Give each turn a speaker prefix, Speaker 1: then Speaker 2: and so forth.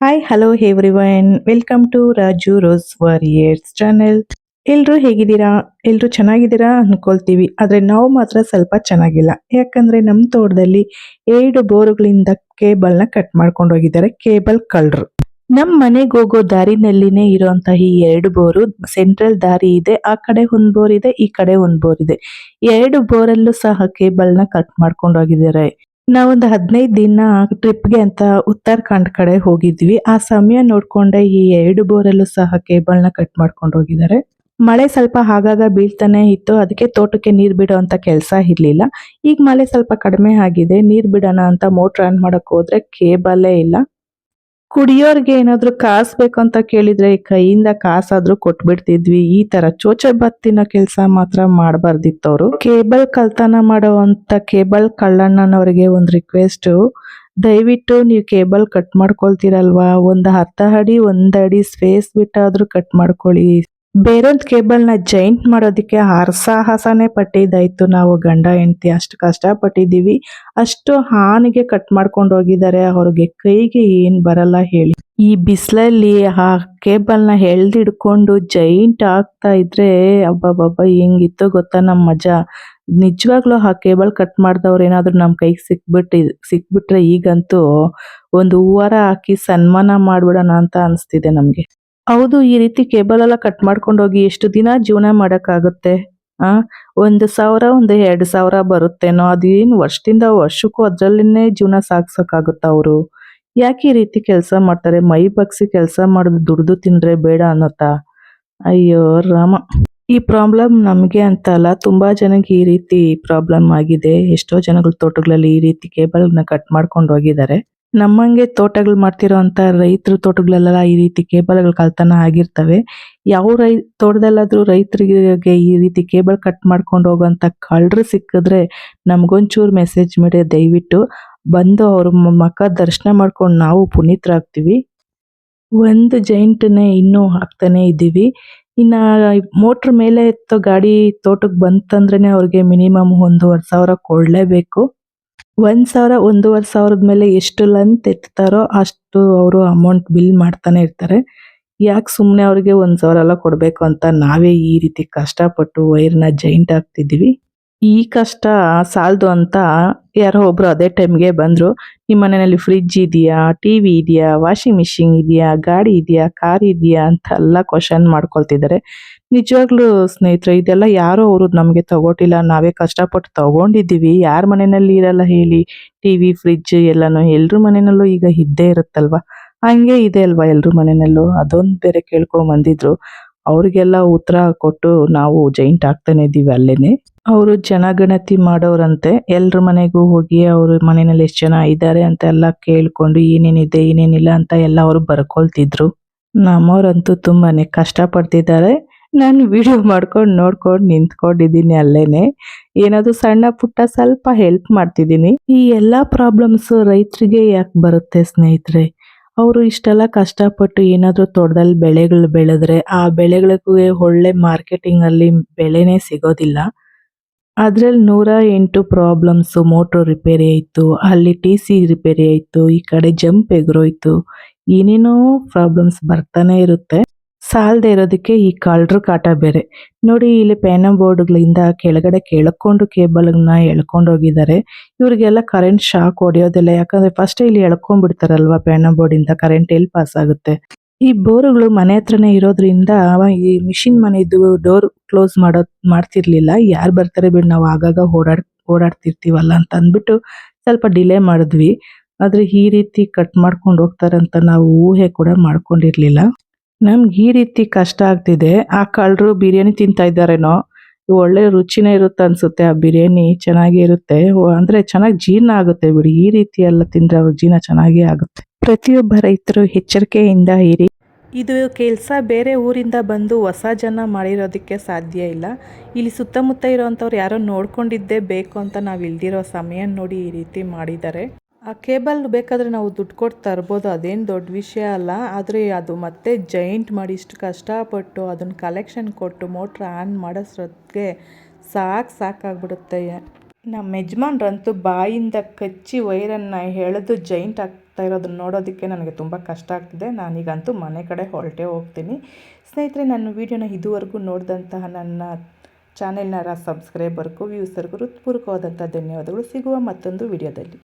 Speaker 1: Hi hello everyone welcome to Raju rose warriors channel. ಎಲ್ಲರೂ ಹೇಗಿದ್ದೀರಾ? ಎಲ್ಲರೂ ಚೆನ್ನಾಗಿದ್ದೀರಾ ಅನ್ಕೊಳ್ತೀವಿ. ಆದರೆ ನಾವು ಮಾತ್ರ ಸ್ವಲ್ಪ ಚೆನ್ನಾಗಿಲ್ಲ. ಯಾಕಂದರೆ ನಮ್ಮ ತೋಟದಲ್ಲಿ 2 ಬೋರುಗಳಿಂದ ಕೇಬಲ್ನ ಕಟ್ ಮಾಡ್ಕೊಂಡು ಹೋಗಿದ್ದಾರೆ ಕೇಬಲ್ ಕಳ್ಳರು. ನಮ್ಮ ಮನೆಗೆ ಹೋಗೋ ದಾರಿನಲ್ಲಿನೇ ಇರುವಂತಹ ಈ 2 ಬೋರು ಸೆಂಟ್ರಲ್ ದಾರಿ ಇದೆ. ಆ ಕಡೆ ಒಂದು ಬೋರ್ ಇದೆ, ಈ ಕಡೆ ಒಂದು ಬೋರ್ ಇದೆ. 2 ಬೋರಲ್ಲೂ ಸಹ ಕೇಬಲ್ನ ಕಟ್ ಮಾಡ್ಕೊಂಡು ಹೋಗಿದ್ದಾರೆ. ನಾವೊಂದು 15 ದಿನ ಟ್ರಿಪ್ಗೆ ಅಂತ ಉತ್ತರಾಖಂಡ್ ಕಡೆ ಹೋಗಿದ್ವಿ. ಆ ಸಮಯ ನೋಡ್ಕೊಂಡೆ ಈ 2 ಬೋರಲ್ಲೂ ಸಹ ಕೇಬಲ್ನ ಕಟ್ ಮಾಡ್ಕೊಂಡು ಹೋಗಿದ್ದಾರೆ. ಮಳೆ ಸ್ವಲ್ಪ ಆಗಾಗ ಬೀಳ್ತಾನೆ ಇತ್ತು. ಅದಕ್ಕೆ ತೋಟಕ್ಕೆ ನೀರು ಬಿಡೋ ಅಂತ ಕೆಲಸ ಇರಲಿಲ್ಲ. ಈಗ ಮಳೆ ಸ್ವಲ್ಪ ಕಡಿಮೆ ಆಗಿದೆ. ನೀರು ಬಿಡೋಣ ಅಂತ ಮೋಟ್ರ್ ಆನ್ ಮಾಡಕ್ ಹೋದ್ರೆ ಕೇಬಲೇ ಇಲ್ಲ. ಕುಡಿಯೋರ್ಗೆ ಏನಾದ್ರು ಕಾಸು ಬೇಕು ಅಂತ ಕೇಳಿದ್ರೆ ಕೈಯಿಂದ ಕಾಸಾದ್ರೂ ಕೊಟ್ಬಿಡ್ತಿದ್ವಿ. ಈ ತರ ಚೋಚೆ ಬತ್ತಿನ ಕೆಲಸ ಮಾತ್ರ ಮಾಡಬಾರ್ದಿತ್ತವ್ರು. ಕೇಬಲ್ ಕಳ್ತನ ಮಾಡುವಂತ ಕೇಬಲ್ ಕಳ್ಳಣ್ಣನವರಿಗೆ ಒಂದು ರಿಕ್ವೆಸ್ಟ್, ದಯವಿಟ್ಟು ನೀವು ಕೇಬಲ್ ಕಟ್ ಮಾಡ್ಕೊಳ್ತೀರಲ್ವಾ, ಒಂದು ಅರ್ಧ ಅಡಿ 1 ಅಡಿ ಸ್ಪೇಸ್ ಬಿಟ್ಟಾದ್ರೂ ಕಟ್ ಮಾಡ್ಕೊಳ್ಳಿ. ಬೇರೊಂದು ಕೇಬಲ್ನ ಜೈಂಟ್ ಮಾಡೋದಕ್ಕೆ ಹರಸಾಹಸನೇ ಪಟ್ಟಿದ್ದಾಯ್ತು. ನಾವು ಗಂಡ ಹೆಂಡತಿ ಅಷ್ಟು ಕಷ್ಟಪಟ್ಟಿದ್ದೀವಿ. ಅಷ್ಟು ಹಾನಿಗೆ ಕಟ್ ಮಾಡ್ಕೊಂಡು ಹೋಗಿದ್ದಾರೆ. ಅವ್ರಿಗೆ ಕೈಗೆ ಏನು ಬರಲ್ಲ ಹೇಳಿ. ಈ ಬಿಸಿಲಲ್ಲಿ ಆ ಕೇಬಲ್ನ ಎಳ್ದಿಡ್ಕೊಂಡು ಜೈಂಟ್ ಆಗ್ತಾ ಇದ್ರೆ ಅಬ್ಬಬ್ಬಬ್ಬ ಹೆಂಗಿತ್ತು ಗೊತ್ತಾ ನಮ್ಮ ಮಜಾ. ನಿಜವಾಗ್ಲೂ ಆ ಕೇಬಲ್ ಕಟ್ ಮಾಡಿದವ್ರು ಏನಾದ್ರು ನಮ್ಮ ಕೈಗೆ ಸಿಕ್ಬಿಟ್ರೆ ಈಗಂತೂ ಒಂದು ಹೂವಾರ ಹಾಕಿ ಸನ್ಮಾನ ಮಾಡ್ಬಿಡೋಣ ಅಂತ ಅನಿಸ್ತಿದೆ ನಮಗೆ. ಹೌದು, ಈ ರೀತಿ ಕೇಬಲ್ ಎಲ್ಲ ಕಟ್ ಮಾಡ್ಕೊಂಡು ಹೋಗಿ ಎಷ್ಟು ದಿನ ಜೀವನ ಮಾಡೋಕ್ಕಾಗುತ್ತೆ? 1,000 ಒಂದು 2,000 ಬರುತ್ತೇನೋ. ಅದೇನು ವರ್ಷದಿಂದ ವರ್ಷಕ್ಕೂ ಅದರಲ್ಲೇ ಜೀವನ ಸಾಗಿಸೋಕ್ಕಾಗುತ್ತಾ ಅವರು? ಯಾಕೆ ಈ ರೀತಿ ಕೆಲಸ ಮಾಡ್ತಾರೆ? ಮೈ ಬಗ್ಸಿ ಕೆಲಸ ಮಾಡೋದು ದುಡ್ದು ತಿಂದ್ರೆ ಬೇಡ ಅನ್ನೋತಾ? ಅಯ್ಯೋ ರಾಮ! ಈ ಪ್ರಾಬ್ಲಮ್ ನಮಗೆ ಅಂತ ಅಲ್ಲ, ತುಂಬಾ ಜನಕ್ಕೆ ಈ ರೀತಿ ಪ್ರಾಬ್ಲಮ್ ಆಗಿದೆ. ಎಷ್ಟೋ ಜನಗಳ ತೋಟಗಳಲ್ಲಿ ಈ ರೀತಿ ಕೇಬಲ್ನ ಕಟ್ ಮಾಡ್ಕೊಂಡು ಹೋಗಿದ್ದಾರೆ. ನಮ್ಮಂಗೆ ತೋಟಗಳು ಮಾಡ್ತಿರೋ ಅಂತ ರೈತರ ತೋಟಗಳೆಲ್ಲ ಈ ರೀತಿ ಕೇಬಲ್ಗಳು ಕಳ್ತನ ಆಗಿರ್ತವೆ. ಯಾವ ತೋಟದಲ್ಲಾದ್ರೂ ರೈತರಿಗೆ ಈ ರೀತಿ ಕೇಬಲ್ ಕಟ್ ಮಾಡ್ಕೊಂಡು ಹೋಗುವಂತ ಕಳ್ಳರು ಸಿಕ್ಕಿದ್ರೆ ನಮ್ಗೊಂಚೂರು ಮೆಸೇಜ್ ಮಾಡಿ, ದಯವಿಟ್ಟು ಬಂದು ಅವ್ರ ಮಖ ದರ್ಶನ ಮಾಡ್ಕೊಂಡು ನಾವು ಪುನೀತರಾಗ್ತೀವಿ. ಒಂದು ಜೈಂಟ್ನೇ ಇನ್ನೂ ಹಾಕ್ತಾನೆ ಇದ್ದೀವಿ. ಇನ್ನ ಮೋಟ್ರ್ ಮೇಲೆ ಎತ್ತೋ ಗಾಡಿ ತೋಟಕ್ಕೆ ಬಂತಂದ್ರೇನೆ ಅವ್ರಿಗೆ ಮಿನಿಮಮ್ 1,500 ಕೊಡಲೇಬೇಕು. 1,000 1,500 ಮೇಲೆ ಎಷ್ಟು ಲೆಂತ್ ಎತ್ತಾರೋ ಅಷ್ಟು ಅವರು ಅಮೌಂಟ್ ಬಿಲ್ ಮಾಡ್ತಾನೆ ಇರ್ತಾರೆ. ಯಾಕೆ ಸುಮ್ಮನೆ ಅವ್ರಿಗೆ 1,000 ಎಲ್ಲ ಕೊಡಬೇಕು ಅಂತ ನಾವೇ ಈ ರೀತಿ ಕಷ್ಟಪಟ್ಟು ವೈರ್ನ ಜೈಂಟ್ ಹಾಕ್ತಿದ್ದೀವಿ. ಈ ಕಷ್ಟ ಸಾಲದು ಅಂತ ಯಾರೋ ಒಬ್ರು ಅದೇ ಟೈಮ್ಗೆ ಬಂದರು. ನಿಮ್ಮ ಮನೆಯಲ್ಲಿ ಫ್ರಿಡ್ಜ್ ಇದೆಯಾ, ಟಿವಿ ಇದೆಯಾ, ವಾಷಿಂಗ್ ಮಿಷಿನ್ ಇದೆಯಾ, ಗಾಡಿ ಇದೆಯಾ, ಕಾರ್ ಇದೆಯಾ ಅಂತ ಎಲ್ಲ ಕ್ವಶನ್ ಮಾಡ್ಕೊಳ್ತಿದ್ದಾರೆ. ನಿಜವಾಗ್ಲೂ ಸ್ನೇಹಿತರೆ, ಇದೆಲ್ಲ ಯಾರೋ ಅವರು ನಮಗೆ ತಗೊಟ್ಟಿಲ್ಲ, ನಾವೇ ಕಷ್ಟಪಟ್ಟು ತಗೊಂಡಿದ್ದೀವಿ. ಯಾರ ಮನೆಯಲ್ಲಿ ಇರಲ್ಲ ಹೇಳಿ ಟಿವಿ, ಫ್ರಿಡ್ಜ್ ಎಲ್ಲನೂ? ಎಲ್ರ ಮನೆಯಲ್ಲೂ ಈಗ ಇದ್ದೇ ಇರುತ್ತಲ್ವ. ಹಂಗೆ ಇದೆ ಅಲ್ವಾ ಎಲ್ರ ಮನೆಯಲ್ಲೂ. ಅದೊಂದು ಬೇರೆ ಕೇಳ್ಕೊಂಡ್ ಬಂದಿದ್ರು. ಅವ್ರಿಗೆಲ್ಲ ಉತ್ತರ ಕೊಟ್ಟು ನಾವು ಜೈಂಟ್ ಆಗ್ತಾನೆ ಇದ್ದೀವಿ ಅಲ್ಲೇನೆ. ಅವರು ಜನಗಣತಿ ಮಾಡೋರಂತೆ. ಎಲ್ರ ಮನೆಗೂ ಹೋಗಿ ಅವ್ರ ಮನೆಯಲ್ಲಿ ಎಷ್ಟು ಜನ ಇದ್ದಾರೆ ಅಂತ ಎಲ್ಲ ಕೇಳ್ಕೊಂಡು ಏನೇನಿದೆ ಏನೇನಿಲ್ಲ ಅಂತ ಎಲ್ಲ ಅವರು ಬರ್ಕೊಳ್ತಿದ್ರು. ನಮ್ಮವ್ರಂತೂ ತುಂಬಾನೇ ಕಷ್ಟಪಡ್ತಿದ್ದಾರೆ. ನಾನು ವಿಡಿಯೋ ಮಾಡ್ಕೊಂಡು ನೋಡ್ಕೊಂಡು ನಿಂತ್ಕೊಂಡಿದ್ದೀನಿ ಅಲ್ಲೇನೆ. ಏನಾದ್ರು ಸಣ್ಣ ಪುಟ್ಟ ಸ್ವಲ್ಪ ಹೆಲ್ಪ್ ಮಾಡ್ತಿದ್ದೀನಿ. ಈ ಎಲ್ಲ ಪ್ರಾಬ್ಲಮ್ಸ್ ರೈತರಿಗೆ ಯಾಕೆ ಬರುತ್ತೆ ಸ್ನೇಹಿತರೆ? ಅವರು ಇಷ್ಟೆಲ್ಲ ಕಷ್ಟಪಟ್ಟು ಏನಾದರೂ ತೋಟದಲ್ಲಿ ಬೆಳೆಗಳು ಬೆಳೆದ್ರೆ ಆ ಬೆಳೆಗಳಿಗೂ ಒಳ್ಳೆ ಮಾರ್ಕೆಟಿಂಗಲ್ಲಿ ಬೆಲೆನೇ ಸಿಗೋದಿಲ್ಲ. ಅದ್ರಲ್ಲಿ 108 ಪ್ರಾಬ್ಲಮ್ಸು. ಮೋಟ್ರು ರಿಪೇರಿ ಆಯಿತು, ಅಲ್ಲಿ ಟಿ ಸಿ ರಿಪೇರಿ ಆಯಿತು, ಈ ಕಡೆ ಜಂಪ್ ಎಗ್ರೋಯ್ತು, ಏನೇನೋ ಪ್ರಾಬ್ಲಮ್ಸ್ ಬರ್ತಾನೆ ಇರುತ್ತೆ. ಸಾಲದೆ ಇರೋದಕ್ಕೆ ಈ ಕಳ್ಳರ ಕಾಟ ಬೇರೆ. ನೋಡಿ, ಇಲ್ಲಿ ಪ್ಯಾನಮ್ ಬೋರ್ಡ್ಗಳಿಂದ ಕೆಳಗಡೆ ಕೆಳ್ಕೊಂಡು ಕೇಬಲ್ನ ಎಳ್ಕೊಂಡು ಹೋಗಿದ್ದಾರೆ. ಇವ್ರಿಗೆಲ್ಲ ಕರೆಂಟ್ ಶಾಕ್ ಹೊಡೆಯೋದಿಲ್ಲ. ಯಾಕಂದ್ರೆ ಫಸ್ಟ್ ಇಲ್ಲಿ ಎಳ್ಕೊಂಡ್ಬಿಡ್ತಾರಲ್ವಾ ಪ್ಯಾನಮ್ ಬೋರ್ಡಿಂದ, ಕರೆಂಟ್ ಎಲ್ಲಿ ಪಾಸ್ ಆಗುತ್ತೆ. ಈ ಬೋರುಗಳು ಮನೆ ಹತ್ರನೇ ಇರೋದ್ರಿಂದ ಈ ಮಿಷಿನ್ ಮನೆದು ಡೋರ್ ಕ್ಲೋಸ್ ಮಾಡ್ತಿರ್ಲಿಲ್ಲ. ಯಾರು ಬರ್ತಾರೆ ಬಿಡು, ನಾವು ಆಗಾಗ ಓಡಾಡ್ತಿರ್ತೀವಲ್ಲ ಅಂತ ಅಂದ್ಬಿಟ್ಟು ಸ್ವಲ್ಪ ಡಿಲೇ ಮಾಡಿದ್ವಿ. ಆದ್ರೆ ಈ ರೀತಿ ಕಟ್ ಮಾಡ್ಕೊಂಡು ಹೋಗ್ತಾರಂತ ನಾವು ಊಹೆ ಕೂಡ ಮಾಡ್ಕೊಂಡಿರ್ಲಿಲ್ಲ. ನಮ್ಗೆ ಈ ರೀತಿ ಕಷ್ಟ ಆಗ್ತಿದೆ. ಆ ಕಳ್ಳರು ಬಿರಿಯಾನಿ ತಿಂತಾ ಇದ್ದಾರೇನೋ. ಒಳ್ಳೆ ರುಚಿನೇ ಇರುತ್ತೆ ಅನ್ಸುತ್ತೆ. ಆ ಬಿರಿಯಾನಿ ಚೆನ್ನಾಗೇ ಇರುತ್ತೆ. ಅಂದ್ರೆ ಚೆನ್ನಾಗಿ ಜೀರ್ಣ ಆಗುತ್ತೆ ಬಿಡಿ. ಈ ರೀತಿ ಎಲ್ಲ ತಿಂದ್ರೆ ಅವ್ರ ಜೀರ್ಣ ಚೆನ್ನಾಗೇ ಆಗುತ್ತೆ. ಪ್ರತಿಯೊಬ್ಬ ರೈತರು ಎಚ್ಚರಿಕೆಯಿಂದ ಇರಿ. ಇದು ಕೆಲಸ ಬೇರೆ ಊರಿಂದ ಬಂದು ಹೊಸ ಜನ ಮಾಡಿರೋದಕ್ಕೆ ಸಾಧ್ಯ ಇಲ್ಲ. ಇಲ್ಲಿ ಸುತ್ತಮುತ್ತ ಇರೋವಂಥವ್ರು ಯಾರೋ ನೋಡ್ಕೊಂಡಿದ್ದೇ ಬೇಕು ಅಂತ ನಾವು ಇಲ್ದಿರೋ ಸಮಯ ನೋಡಿ ಈ ರೀತಿ ಮಾಡಿದ್ದಾರೆ. ಆ ಕೇಬಲ್ ಬೇಕಾದರೆ ನಾವು ದುಡ್ಡು ಕೊಟ್ಟು ತರ್ಬೋದು, ಅದೇನು ದೊಡ್ಡ ವಿಷಯ ಅಲ್ಲ. ಆದರೆ ಅದು ಮತ್ತೆ ಜೈಂಟ್ ಮಾಡಿ ಇಷ್ಟು ಕಷ್ಟಪಟ್ಟು ಅದನ್ನು ಕಲೆಕ್ಷನ್ ಕೊಟ್ಟು ಮೋಟ್ರ್ ಆನ್ ಮಾಡಿಸೋದಕ್ಕೆ ಸಾಕಾಗ್ಬಿಡುತ್ತೆ. ನಮ್ಮ ಯಜಮಾನ್ರಂತೂ ಬಾಯಿಂದ ಕಚ್ಚಿ ವೈರನ್ನು ಎಳೆದು ಜೈಂಟ್ ಆಗ್ತಾ ಇರೋದನ್ನ ನೋಡೋದಕ್ಕೆ ನನಗೆ ತುಂಬ ಕಷ್ಟ ಆಗ್ತಿದೆ. ನಾನೀಗಂತೂ ಮನೆ ಕಡೆ ಹೊರಟೇ ಹೋಗ್ತೀನಿ. ಸ್ನೇಹಿತರೆ, ನನ್ನ ವಿಡಿಯೋನ ಇದುವರೆಗೂ ನೋಡಿದಂತಹ ನನ್ನ ಚಾನೆಲ್ನ ಸಬ್ಸ್ಕ್ರೈಬರ್ಗೂ ವ್ಯೂಸರ್ಗೂ ಹೃತ್ಪೂರ್ವಕವಾದಂಥ ಧನ್ಯವಾದಗಳು. ಸಿಗುವ ಮತ್ತೊಂದು ವಿಡಿಯೋದಲ್ಲಿ.